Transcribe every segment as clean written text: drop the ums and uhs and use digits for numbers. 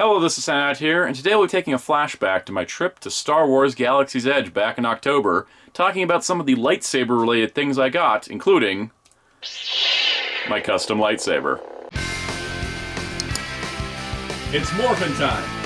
Hello, this is Soundout here, and today we'll be taking a flashback to my trip to Star Wars Galaxy's Edge back in October, talking about some of the lightsaber-related things I got, including my custom lightsaber. It's morphin' time!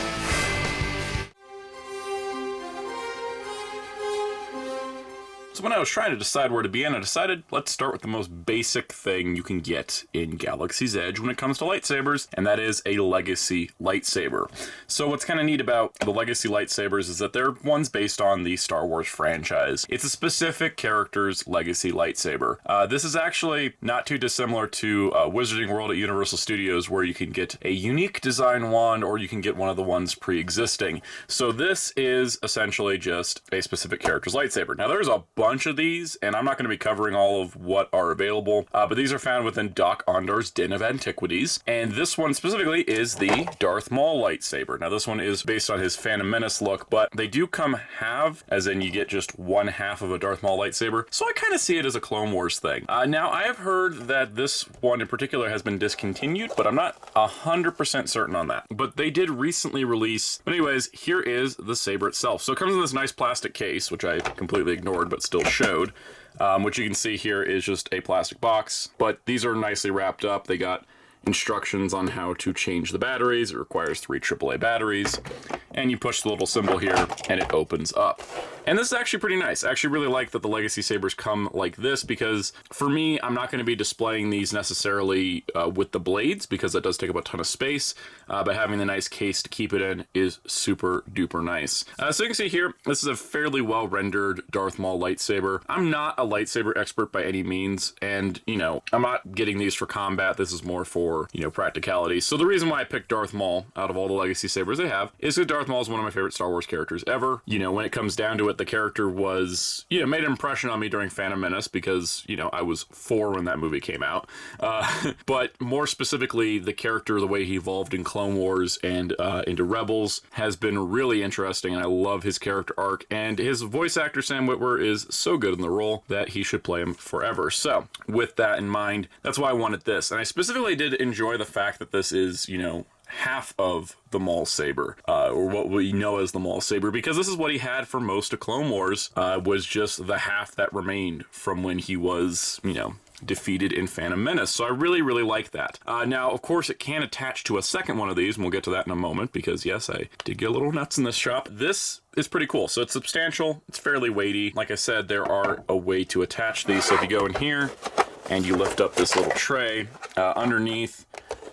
So when I was trying to decide where to begin, I decided let's start with the most basic thing you can get in Galaxy's Edge when it comes to lightsabers, and that is a legacy lightsaber. So what's kind of neat about the legacy lightsabers is that they're ones based on the Star Wars franchise. It's a specific character's legacy lightsaber. This is actually not too dissimilar to Wizarding World at Universal Studios, where you can get a unique design wand or you can get one of the ones pre-existing. So this is essentially just a specific character's lightsaber. Now there's a bunch of these, and I'm not going to be covering all of what are available, but these are found within Dok-Ondar's Den of Antiquities, and this one specifically is the Darth Maul lightsaber. Now this one is based on his Phantom Menace look, but they do come half, as in you get just one half of a Darth Maul lightsaber, so I kind of see it as a Clone Wars thing. Now I have heard that this one in particular has been discontinued, but I'm not 100% certain on that. But they did recently release, but anyways, here is the saber itself. So it comes in this nice plastic case, which I completely ignored, but still showed. What you can see here is just a plastic box, but these are nicely wrapped up. They got instructions on how to change the batteries. It requires 3 AAA batteries, and you push the little symbol here and it opens up. And this is actually pretty nice. I actually really like that the legacy sabers come like this, because for me, I'm not going to be displaying these necessarily with the blades, because that does take up a ton of space, but having the nice case to keep it in is super duper nice. So you can see here, this is a fairly well rendered Darth Maul lightsaber. I'm not a lightsaber expert by any means, and you know, I'm not getting these for combat. This is more for, you know, practicality. So the reason why I picked Darth Maul out of all the legacy sabers they have is that Darth Maul is one of my favorite Star Wars characters ever. You know, when it comes down to it, the character was, you know, made an impression on me during Phantom Menace because, you know, I was 4 when that movie came out. But more specifically, the character, the way he evolved in Clone Wars and into Rebels has been really interesting, and I love his character arc. And his voice actor, Sam Witwer, is so good in the role that he should play him forever. So with that in mind, that's why I wanted this. And I specifically did enjoy the fact that this is, you know, half of the Maul saber, or what we know as the Maul saber, because this is what he had for most of Clone Wars, was just the half that remained from when he was, you know, defeated in Phantom Menace. So I really, really like that. Now, of course, it can attach to a second one of these, and we'll get to that in a moment, because yes, I did get a little nuts in this shop. This is pretty cool. So it's substantial, it's fairly weighty. Like I said, there are a way to attach these. So if you go in here and you lift up this little tray, underneath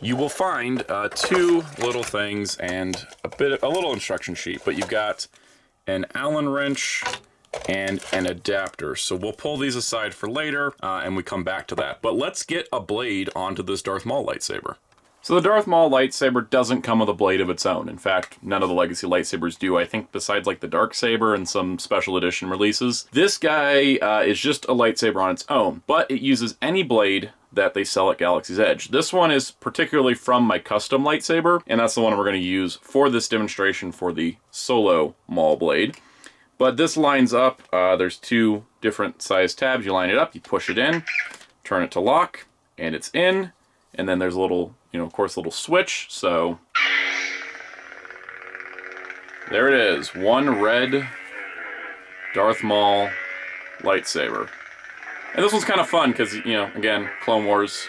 you will find 2 little things and a little instruction sheet, but you've got an Allen wrench and an adapter. So we'll pull these aside for later, and we come back to that. But let's get a blade onto this Darth Maul lightsaber. So the Darth Maul lightsaber doesn't come with a blade of its own. In fact, none of the legacy lightsabers do. I think besides like the Darksaber and some special edition releases. This guy is just a lightsaber on its own, but it uses any blade that they sell at Galaxy's Edge. This one is particularly from my custom lightsaber, and that's the one we're going to use for this demonstration for the solo Maul blade. But this lines up, there's 2 different size tabs. You line it up, you push it in, turn it to lock, and it's in. And then there's a little, you know, of course, a little switch. So there it is, one red Darth Maul lightsaber. And this one's kind of fun because, you know, again, Clone Wars,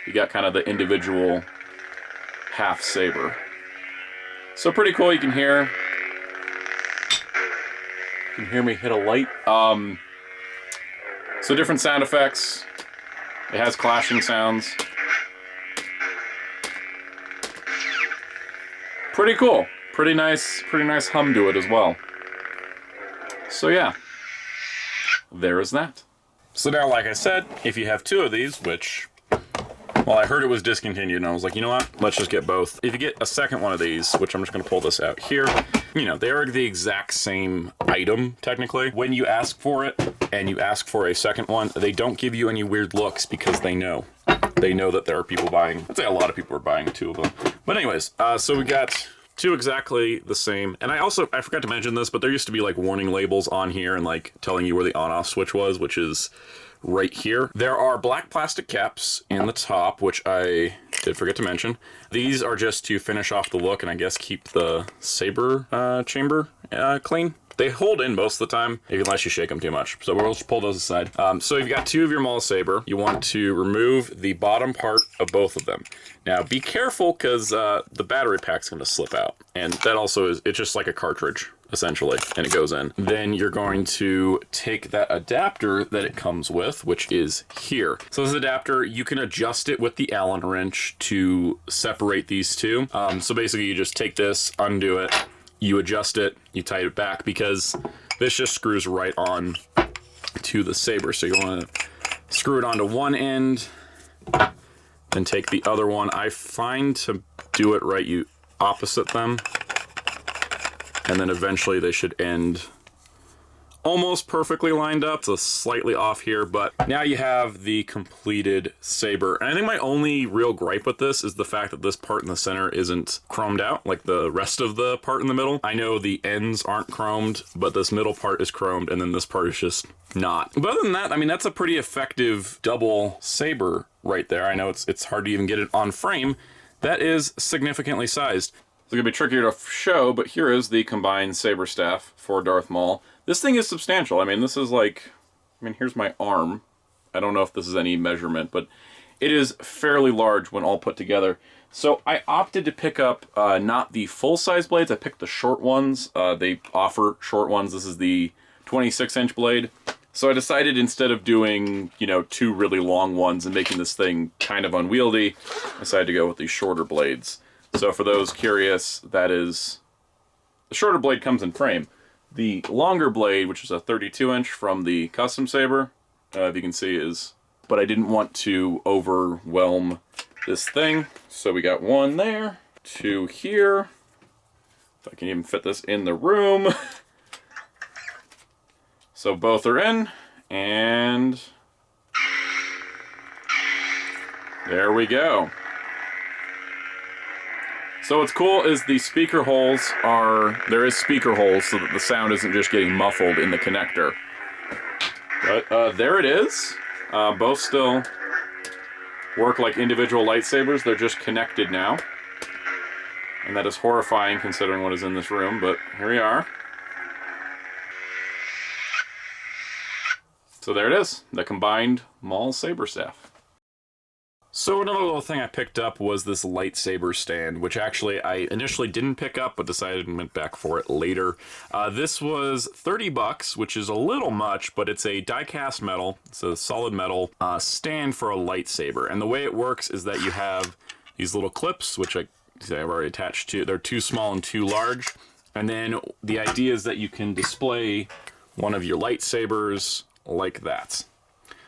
you got kind of the individual half saber. So pretty cool. You can hear me hit a light. So different sound effects. It has clashing sounds. Pretty cool. Pretty nice hum to it as well. So yeah, there is that. So now, like I said, if you have 2 of these, which, well, I heard it was discontinued, and I was like, you know what, let's just get both. If you get a second one of these, which I'm just going to pull this out here, you know, they are the exact same item, technically. When you ask for it, and you ask for a second one, they don't give you any weird looks, because they know. They know that there are people buying. I'd say a lot of people are buying 2 of them. But anyways, so we got 2 exactly the same. And I forgot to mention this, but there used to be like warning labels on here and like telling you where the on-off switch was, which is right here. There are black plastic caps in the top, which I did forget to mention. These are just to finish off the look and I guess keep the saber chamber clean. They hold in most of the time, unless you shake them too much. So we'll just pull those aside. So you've got two of your Maul saber. You want to remove the bottom part of both of them. Now be careful because the battery pack's going to slip out. And that also is, it's just like a cartridge, essentially, and it goes in. Then you're going to take that adapter that it comes with, which is here. So this adapter, you can adjust it with the Allen wrench to separate these two. So basically you just take this, undo it, you adjust it, you tighten it back, because this just screws right on to the saber. So you want to screw it onto one end, then take the other one. I find to do it right, you opposite them, and then eventually they should end almost perfectly lined up. So slightly off here, but now you have the completed saber. And I think my only real gripe with this is the fact that this part in the center isn't chromed out like the rest of the part in the middle. I know the ends aren't chromed, but this middle part is chromed, and then this part is just not. But other than that, I mean, that's a pretty effective double saber right there. I know it's hard to even get it on frame. That is significantly sized. It's gonna be trickier to show, but here is the combined saber staff for Darth Maul. This thing is substantial. I mean, this is like, here's my arm. I don't know if this is any measurement, but it is fairly large when all put together. So I opted to pick up not the full-size blades. I picked the short ones. They offer short ones. This is the 26-inch blade. So I decided, instead of doing, you know, two really long ones and making this thing kind of unwieldy, I decided to go with these shorter blades. So for those curious, that is, the shorter blade comes in frame. The longer blade, which is a 32-inch from the custom saber, if you can see, is, but I didn't want to overwhelm this thing. So we got one there, two here. If I can even fit this in the room. So both are in, and there we go. So what's cool is the speaker holes are, there is speaker holes so that the sound isn't just getting muffled in the connector. But there it is. Both still work like individual lightsabers. They're just connected now. And that is horrifying considering what is in this room, but here we are. So there it is, the combined Maul saber staff. So another little thing I picked up was this Lightsaber Stand, which actually I initially didn't pick up, but decided and went back for it later. This was $30, which is a little much, but it's a die-cast metal, it's a solid metal stand for a lightsaber. And the way it works is that you have these little clips, which I've already attached to. They're too small and too large. And then the idea is that you can display one of your lightsabers like that.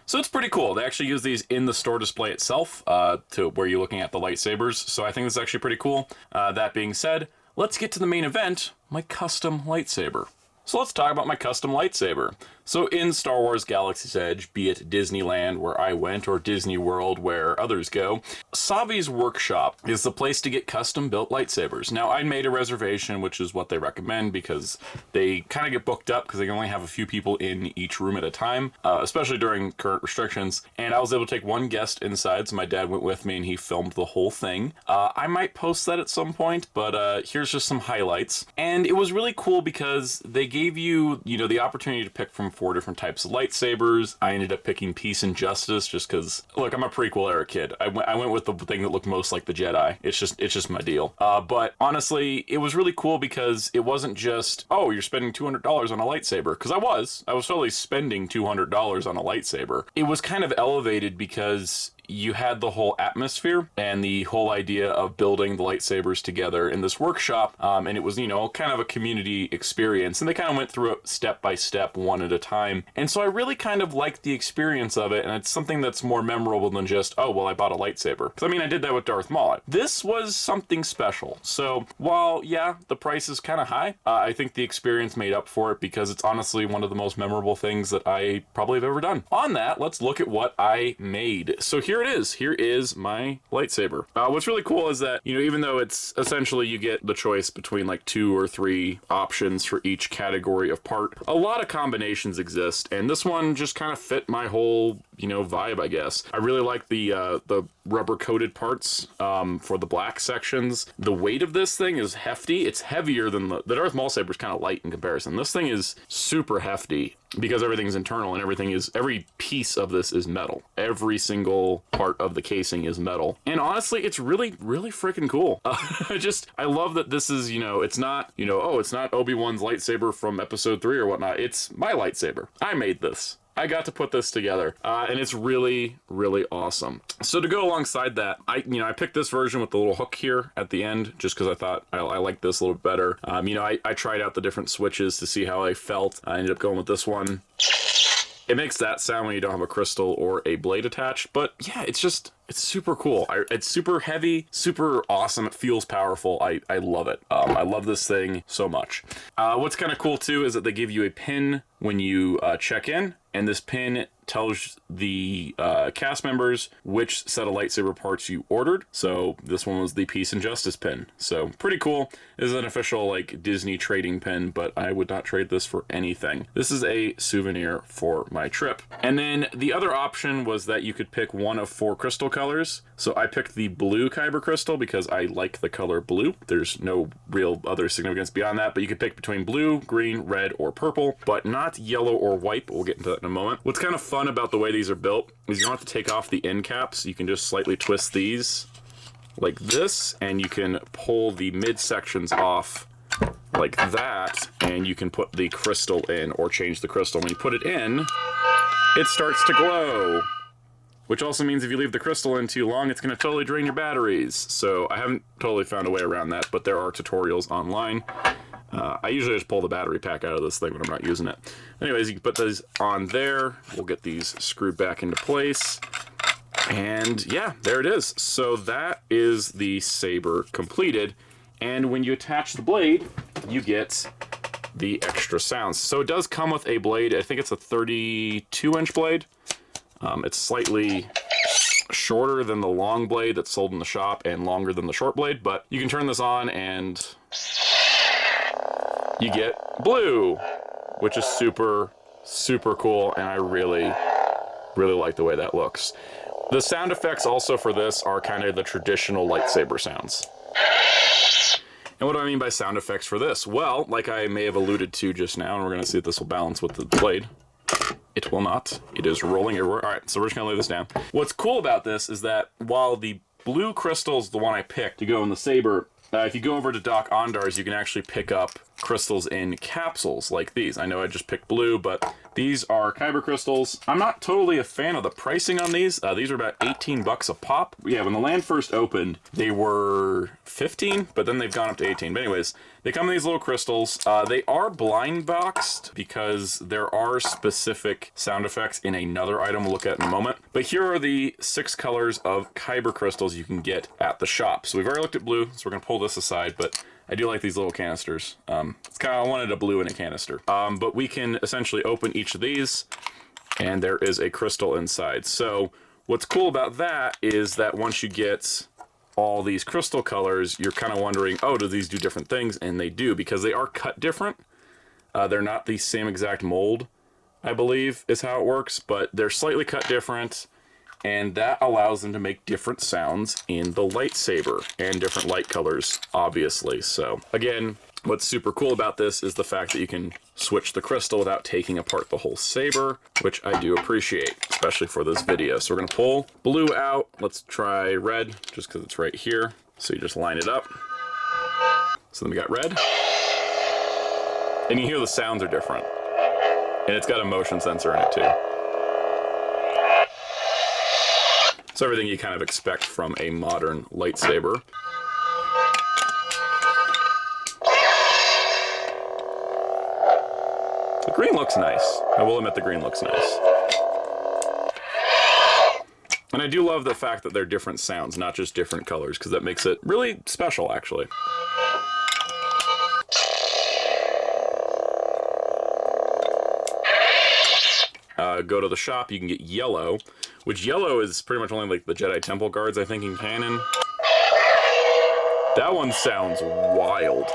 So it's pretty cool. They actually use these in the store display itself to where you're looking at the lightsabers. So I think this is actually pretty cool. That being said, let's get to the main event, my custom lightsaber. So let's talk about my custom lightsaber. So in Star Wars Galaxy's Edge, be it Disneyland where I went or Disney World where others go, Savi's workshop is the place to get custom built lightsabers. Now I made a reservation, which is what they recommend because they kind of get booked up because they can only have a few people in each room at a time, especially during current restrictions. And I was able to take one guest inside, so my dad went with me and he filmed the whole thing. I might post that at some point, but here's just some highlights. And it was really cool because they gave you, the opportunity to pick from 4 different types of lightsabers. I ended up picking Peace and Justice just because, look, I'm a prequel era kid. I went with the thing that looked most like the Jedi. It's just my deal. But honestly, it was really cool because it wasn't just, oh, you're spending $200 on a lightsaber. Because I was totally spending $200 on a lightsaber. It was kind of elevated because you had the whole atmosphere and the whole idea of building the lightsabers together in this workshop, and it was, kind of a community experience, and they kind of went through it step by step, one at a time, and so I really kind of liked the experience of it, and it's something that's more memorable than just, oh, well, I bought a lightsaber. Because, I did that with Darth Maul. This was something special, so while, yeah, the price is kind of high, I think the experience made up for it because it's honestly one of the most memorable things that I probably have ever done. On that, let's look at what I made. So here here it is. Here is my lightsaber. What's really cool is that, you know, even though it's essentially you get the choice between like 2 or 3 options for each category of part, a lot of combinations exist, and this one just kind of fit my whole, you know, vibe, I guess. I really like the rubber coated parts for the black sections. The weight of this thing is hefty. It's heavier than the Darth Maul saber is kind of light in comparison. This thing is super hefty because everything's internal and every piece of this is metal. Every single part of the casing is metal. And honestly, it's really, really freaking cool. I love that this is, you know, it's not, you know, oh, it's not Obi-Wan's lightsaber from episode 3 or whatnot. It's my lightsaber. I made this. I got to put this together, and it's really, really awesome. So to go alongside that, I picked this version with the little hook here at the end, just because I thought I liked this a little bit better. I tried out the different switches to see how I felt. I ended up going with this one. It makes that sound when you don't have a crystal or a blade attached, but yeah, it's super cool. It's super heavy, super awesome. It feels powerful. I love it. I love this thing so much. What's kind of cool too is that they give you a pin when you check in, and this pin tells the cast members which set of lightsaber parts you ordered. So this one was the Peace and Justice pin. So pretty cool. This is an official like Disney trading pin, but I would not trade this for anything. This is a souvenir for my trip. And then the other option was that you could pick one of 4 crystal colors. So I picked the blue Kyber crystal because I like the color blue. There's no real other significance beyond that, but you could pick between blue, green, red, or purple, but not yellow or white. But we'll get into that in a moment. What's kind of fun about the way these are built is you don't have to take off the end caps. You can just slightly twist these like this, and you can pull the mid sections off like that, and you can put the crystal in or change the crystal. When you put it in, it starts to glow, which also means if you leave the crystal in too long, it's going to totally drain your batteries. So I haven't totally found a way around that, but there are tutorials online. I usually just pull the battery pack out of this thing when I'm not using it. Anyways, you can put these on there. We'll get these screwed back into place. And yeah, there it is. So that is the saber completed. And when you attach the blade, you get the extra sounds. So it does come with a blade. I think it's a 32-inch blade. It's slightly shorter than the long blade that's sold in the shop and longer than the short blade, but you can turn this on and you get blue, which is super, super cool, and I really, really like the way that looks. The sound effects also for this are kind of the traditional lightsaber sounds. And what do I mean by sound effects for this? Well, like I may have alluded to just now, and we're going to see if this will balance with the blade. It will not. It is rolling everywhere. All right, so we're just going to lay this down. What's cool about this is that while the blue crystal is the one I picked to go in the saber, if you go over to Dok-Ondar's, you can actually pick up crystals in capsules like these. I know I just picked blue, but these are Kyber crystals. I'm not totally a fan of the pricing on these. These are about 18 bucks a pop. Yeah, when the land first opened, they were 15, but then they've gone up to 18. But anyways, they come in these little crystals. They are blind boxed because there are specific sound effects in another item we'll look at in a moment. But here are the 6 colors of Kyber crystals you can get at the shop. So we've already looked at blue, so we're gonna pull this aside, but I do like these little canisters. It's kind of, I wanted a blue in a canister. But we can essentially open each of these, and there is a crystal inside. So what's cool about that is that once you get all these crystal colors, you're kind of wondering, oh, do these do different things? And they do, because they are cut different. They're not the same exact mold, I believe, is how it works, but they're slightly cut different. And that allows them to make different sounds in the lightsaber and different light colors, obviously. So again, what's super cool about this is the fact that you can switch the crystal without taking apart the whole saber, which I do appreciate, especially for this video. So we're gonna pull blue out. Let's try red, just because it's right here. So you just line it up. So then we got red. And you hear the sounds are different. And it's got a motion sensor in it too. So everything you kind of expect from a modern lightsaber. The green looks nice. I will admit the green looks nice. And I do love the fact that they're different sounds, not just different colors, because that makes it really special, actually. Go to the shop, you can get yellow, which yellow is pretty much only like the Jedi Temple Guards, I think, in canon. That one sounds wild.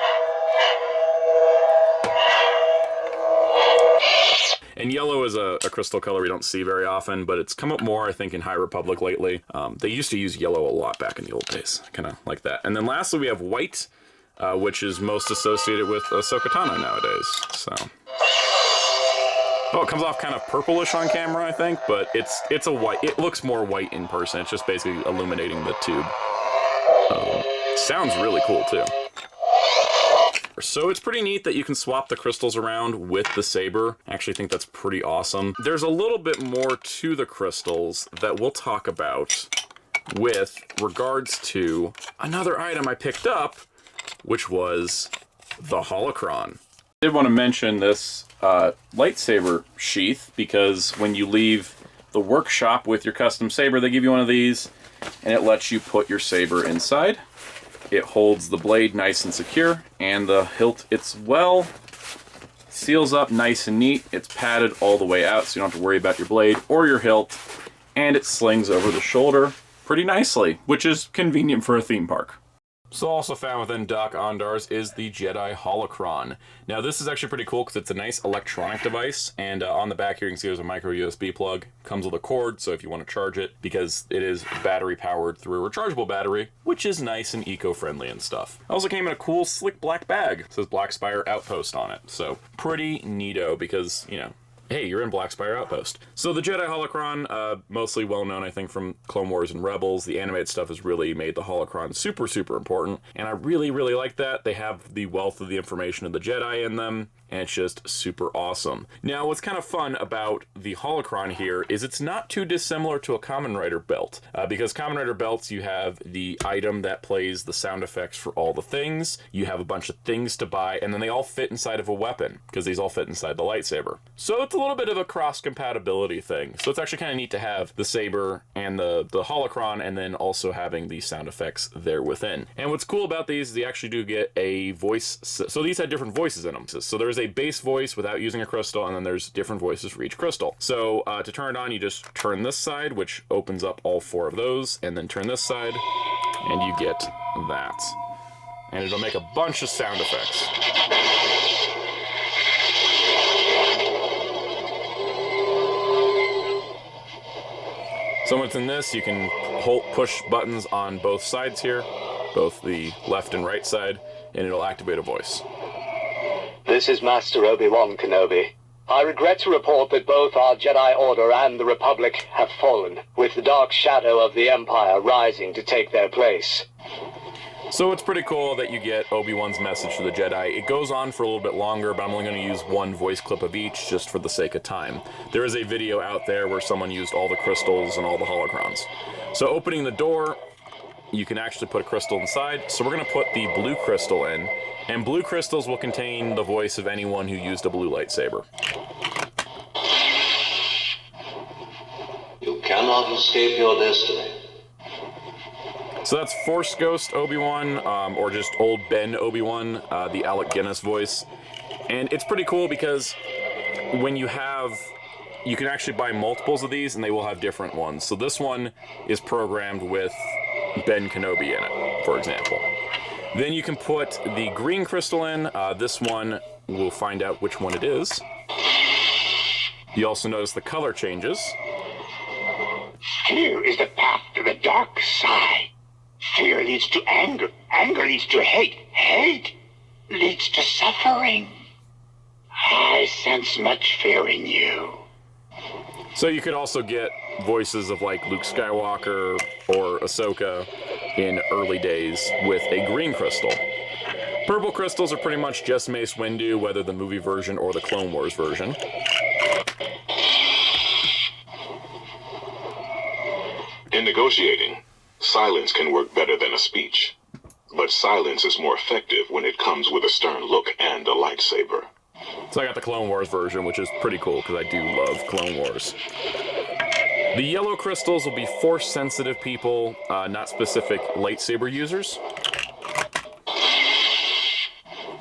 And yellow is a crystal color we don't see very often, but it's come up more, I think, in High Republic lately. They used to use yellow a lot back in the old days, kind of like that. And then lastly, we have white, which is most associated with Ahsoka Tano nowadays. So, oh, it comes off kind of purplish on camera, I think, but it's a white. It looks more white in person. It's just basically illuminating the tube. Sounds really cool too. So it's pretty neat that you can swap the crystals around with the saber. I actually think that's pretty awesome. There's a little bit more to the crystals that we'll talk about with regards to another item I picked up, which was the Holocron. I did want to mention this lightsaber sheath, because when you leave the workshop with your custom saber, they give you one of these, and it lets you put your saber inside. It holds the blade nice and secure, and the hilt, it's well seals up nice and neat. It's padded all the way out, so you don't have to worry about your blade or your hilt, and it slings over the shoulder pretty nicely, which is convenient for a theme park. So also found within Dok-Ondar's is the Jedi Holocron. Now this is actually pretty cool because it's a nice electronic device, and on the back here you can see there's a micro USB plug. Comes with a cord, so if you want to charge it, because it is battery powered through a rechargeable battery, which is nice and eco-friendly and stuff. It also came in a cool slick black bag. It says Black Spire Outpost on it, so pretty neato because, you know, hey, you're in Black Spire Outpost. So the Jedi Holocron, mostly well-known, I think, from Clone Wars and Rebels. The animated stuff has really made the Holocron super, super important, and I really, really like that. They have the wealth of the information of the Jedi in them, and it's just super awesome. Now, what's kind of fun about the Holocron here is it's not too dissimilar to a Kamen Rider belt, because Kamen Rider belts, you have the item that plays the sound effects for all the things, you have a bunch of things to buy, and then they all fit inside of a weapon, because these all fit inside the lightsaber. So it's a little bit of a cross-compatibility thing. So it's actually kind of neat to have the saber and the Holocron, and then also having the sound effects there within. And what's cool about these is they actually do get a voice, so these have different voices in them. So there's a base voice without using a crystal, and then there's different voices for each crystal. So to turn it on, you just turn this side, which opens up all 4 of those, and then turn this side, and you get that. And it'll make a bunch of sound effects. So once in this, you can push buttons on both sides here, both the left and right side, and it'll activate a voice. This is Master Obi-Wan Kenobi. I regret to report that both our Jedi Order and the Republic have fallen, with the dark shadow of the Empire rising to take their place. So it's pretty cool that you get Obi-Wan's message to the Jedi. It goes on for a little bit longer, but I'm only going to use one voice clip of each just for the sake of time. There is a video out there where someone used all the crystals and all the holocrons. So opening the door, you can actually put a crystal inside. So we're going to put the blue crystal in, and blue crystals will contain the voice of anyone who used a blue lightsaber. You cannot escape your destiny. So that's Force Ghost Obi-Wan, or just old Ben Obi-Wan, the Alec Guinness voice. And it's pretty cool because when you can actually buy multiples of these, and they will have different ones. So this one is programmed with Ben Kenobi in it, for example. Then you can put the green crystal in. This one, we'll find out which one it is. You also notice the color changes. Fear is the path to the dark side. Fear leads to anger. Anger leads to hate. Hate leads to suffering. I sense much fear in you. So you could also get voices of like Luke Skywalker or Ahsoka in early days with a green crystal. Purple crystals are pretty much just Mace Windu, whether the movie version or the Clone Wars version. In negotiating, silence can work better than a speech. But silence is more effective when it comes with a stern look and a lightsaber. So I got the Clone Wars version, which is pretty cool because I do love Clone Wars. The yellow crystals will be Force-sensitive people, not specific lightsaber users.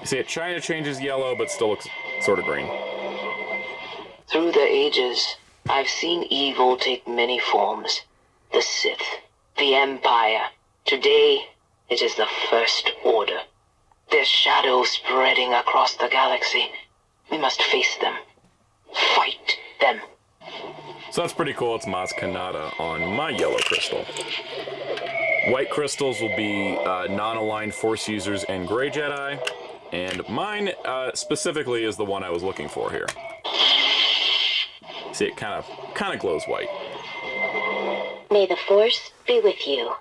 You see, it kind of changes yellow, but still looks sort of green. Through the ages, I've seen evil take many forms. The Sith, the Empire. Today, it is the First Order. Their shadows spreading across the galaxy. We must face them. Fight them. So that's pretty cool. It's Maz Kanata on my yellow crystal. White crystals will be non-aligned Force users and Gray Jedi. And mine specifically is the one I was looking for here. See, it kind of glows white. May the Force be with you.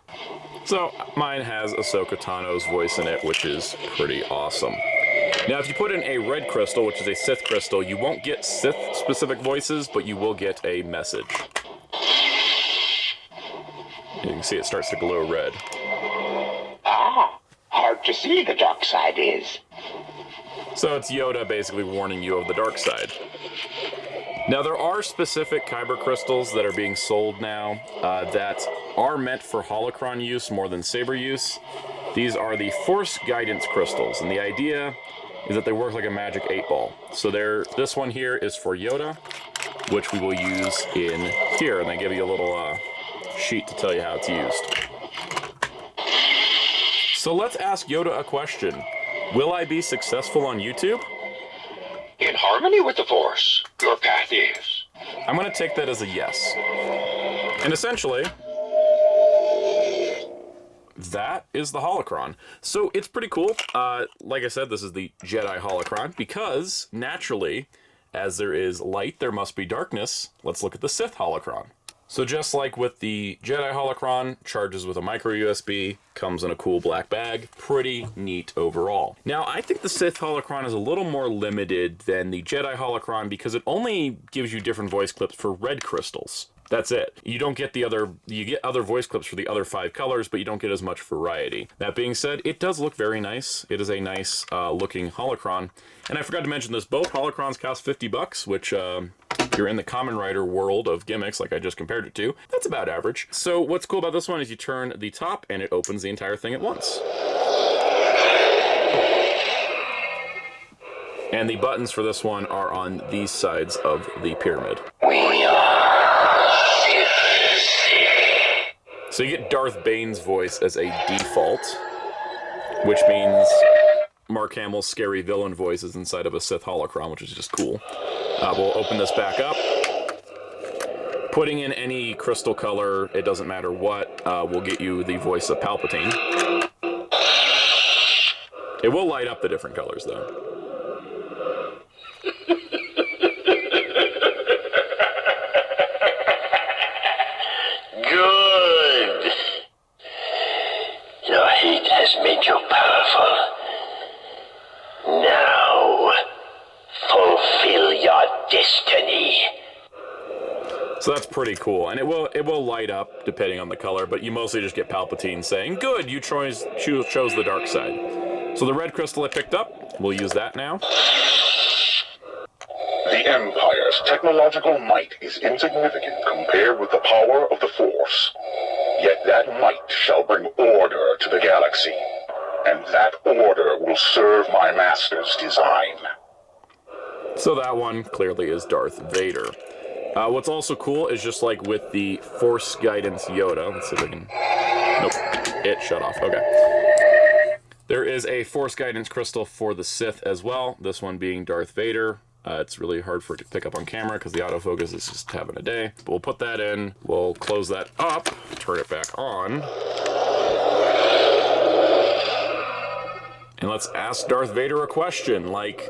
So mine has Ahsoka Tano's voice in it, which is pretty awesome. Now, if you put in a red crystal, which is a Sith crystal, you won't get Sith-specific voices, but you will get a message. You can see it starts to glow red. Ah, hard to see the dark side is. So it's Yoda basically warning you of the dark side. Now, there are specific Kyber crystals that are being sold now that are meant for Holocron use more than Saber use. These are the Force Guidance crystals, and the idea is that they work like a magic 8-ball. So this one here is for Yoda, which we will use in here, and they give you a little sheet to tell you how it's used. So let's ask Yoda a question. Will I be successful on YouTube? In harmony with the Force, your path is. I'm going to take that as a yes. And essentially, that is the Holocron. So it's pretty cool. Like I said, this is the Jedi Holocron because, naturally, as there is light, there must be darkness. Let's look at the Sith Holocron. So just like with the Jedi Holocron, charges with a micro USB, comes in a cool black bag. Pretty neat overall. Now, I think the Sith Holocron is a little more limited than the Jedi Holocron because it only gives you different voice clips for red crystals. That's it. You don't get you get other voice clips for the other 5 colors, but you don't get as much variety. That being said, it does look very nice. It is a nice looking Holocron. And I forgot to mention this, both Holocrons cost $50, which you're in the Kamen Rider world of gimmicks like I just compared it to. That's about average. So what's cool about this one is you turn the top and it opens the entire thing at once. And the buttons for this one are on these sides of the pyramid. We are Sith. So you get Darth Bane's voice as a default, which means Mark Hamill's scary villain voice is inside of a Sith Holocron, which is just cool. We'll open this back up. Putting in any crystal color, it doesn't matter what, will get you the voice of Palpatine. It will light up the different colors, though. Good. Your hate has made you powerful. Now, fulfill your destiny. So that's pretty cool, and it will light up depending on the color, but you mostly just get Palpatine saying, "Good, you chose the dark side." So the red crystal I picked up, we'll use that now. The Empire's technological might is insignificant compared with the power of the Force. Yet that might shall bring order to the galaxy, and that order will serve my master's design. So that one clearly is Darth Vader. What's also cool is just like with the Force Guidance Yoda. Let's see if I can... Nope. It shut off. Okay. There is a Force Guidance crystal for the Sith as well. This one being Darth Vader. It's really hard for it to pick up on camera because the autofocus is just having a day. But we'll put that in. We'll close that up. Turn it back on. And let's ask Darth Vader a question. Like,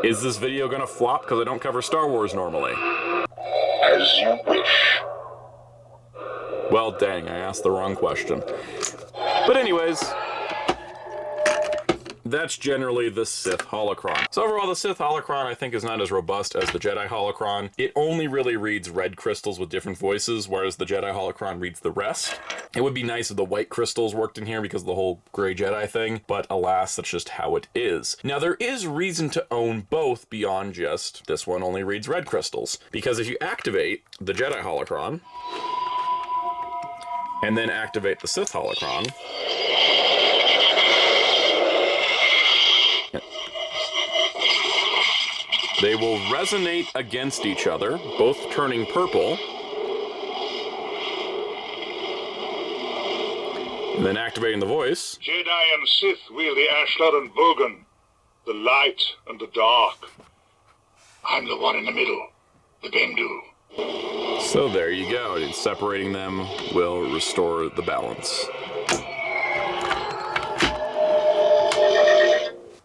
is this video gonna flop because I don't cover Star Wars normally? As you wish. Well, dang, I asked the wrong question. But anyways, that's generally the Sith Holocron. So overall, the Sith Holocron I think is not as robust as the Jedi Holocron. It only really reads red crystals with different voices, whereas the Jedi Holocron reads the rest. It would be nice if the white crystals worked in here because of the whole gray Jedi thing, but alas, that's just how it is. Now, there is reason to own both beyond just this one only reads red crystals, because if you activate the Jedi Holocron, and then activate the Sith Holocron, They will resonate against each other, both turning purple. And then activating the voice. Jedi and Sith wield the Ashlar and Bogan, the light and the dark. I'm the one in the middle, the Bendu. So there you go. And separating them will restore the balance.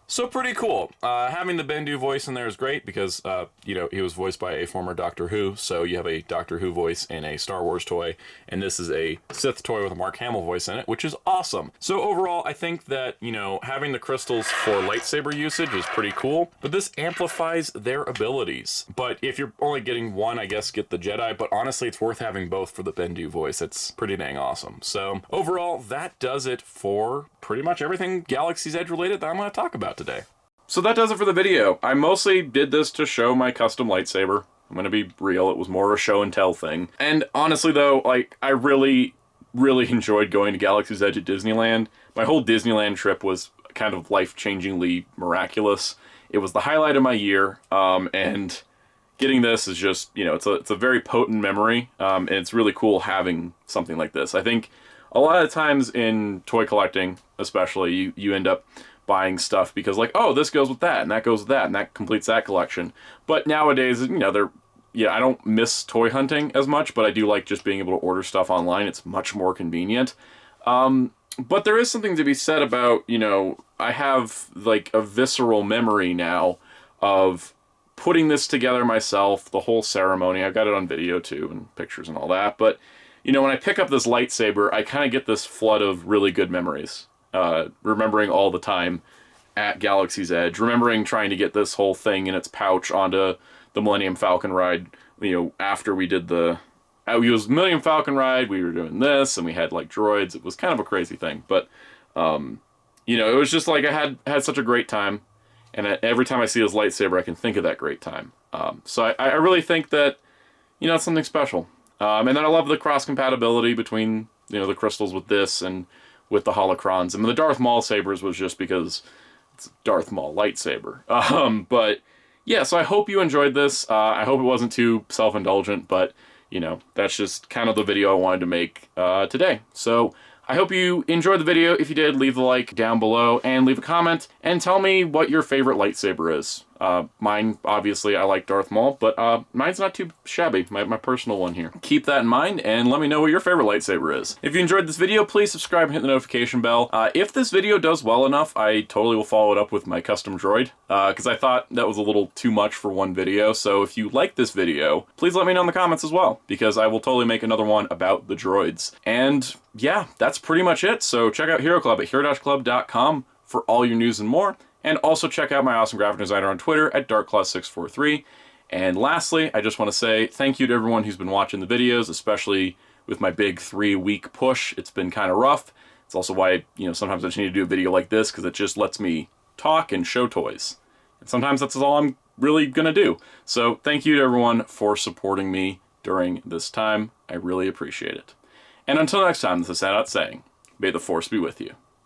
So pretty cool. Having the Bendu voice in there is great because, you know, he was voiced by a former Doctor Who, so you have a Doctor Who voice in a Star Wars toy, and this is a Sith toy with a Mark Hamill voice in it, which is awesome. So overall, I think that, you know, having the crystals for lightsaber usage is pretty cool, but this amplifies their abilities. But if you're only getting one, I guess get the Jedi, but honestly, it's worth having both for the Bendu voice. It's pretty dang awesome. So overall, that does it for pretty much everything Galaxy's Edge related that I'm going to talk about today. So that does it for the video. I mostly did this to show my custom lightsaber. I'm gonna be real, it was more a show and tell thing. And honestly though, like, I really enjoyed going to Galaxy's Edge at Disneyland. My whole Disneyland trip was kind of life-changingly miraculous. It was the highlight of my year, and getting this is just, you know, it's a very potent memory, and it's really cool having something like this. I think a lot of times in toy collecting, especially, you end up buying stuff because, like, oh, this goes with that, and that goes with that, and that completes that collection. But nowadays, you know, I don't miss toy hunting as much, but I do like just being able to order stuff online. It's much more convenient. But there is something to be said about, you know, I have, like, a visceral memory now of putting this together myself, the whole ceremony. I've got it on video, too, and pictures and all that. But, you know, when I pick up this lightsaber, I kind of get this flood of really good memories. Remembering all the time at Galaxy's Edge, remembering trying to get this whole thing in its pouch onto the Millennium Falcon ride, you know, after we did it was Millennium Falcon ride, we were doing this, and we had, like, droids. It was kind of a crazy thing, but, you know, it was just, like, I had such a great time, and every time I see his lightsaber, I can think of that great time. So I really think that, you know, it's something special. And then I love the cross-compatibility between, you know, the crystals with this and with the Holocrons. I mean, the Darth Maul sabers was just because it's Darth Maul lightsaber. But yeah, so I hope you enjoyed this. I hope it wasn't too self-indulgent, but, you know, that's just kind of the video I wanted to make today. So I hope you enjoyed the video. If you did, leave the like down below and leave a comment and tell me what your favorite lightsaber is. Mine, obviously, I like Darth Maul, but mine's not too shabby, my personal one here. Keep that in mind and let me know what your favorite lightsaber is. If you enjoyed this video, please subscribe and hit the notification bell. If this video does well enough, I totally will follow it up with my custom droid, because I thought that was a little too much for one video. So if you like this video, please let me know in the comments as well, because I will totally make another one about the droids. And yeah, that's pretty much it. So check out Hero Club at hero-club.com for all your news and more. And also check out my awesome graphic designer on Twitter at darkclaw643. And lastly, I just want to say thank you to everyone who's been watching the videos, especially with my big 3-week push. It's been kind of rough. It's also why, you know, sometimes I just need to do a video like this, because it just lets me talk and show toys. And sometimes that's all I'm really going to do. So thank you to everyone for supporting me during this time. I really appreciate it. And until next time, this is Soundout saying, may the Force be with you.